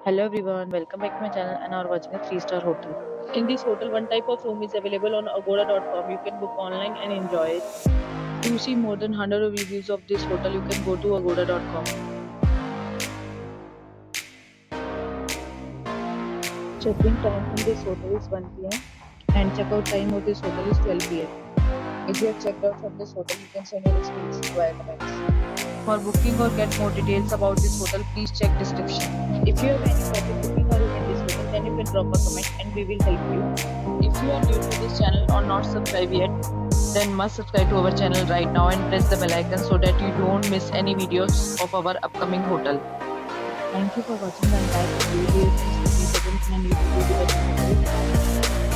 Hello everyone, welcome back to my channel and are watching a 3-star hotel. In this hotel, one type of room is available on agoda.com. You can book online and enjoy it. To see more than 100 reviews of this hotel, you can go to agoda.com. Check-in time in this hotel is 1 p.m. and check-out time of this hotel is 12 p.m. If you have checked out from this hotel, you can send your experience via comments. For booking or get more details about this hotel, please check description. If you have any problem booking a room in this hotel, then you can drop a comment and we will help you. If you are new to this channel or not subscribed yet, then must subscribe to our channel right now and press the bell icon so that you don't miss any videos of our upcoming hotel. Thank you for watching the entire video. Please subscribe and YouTube video.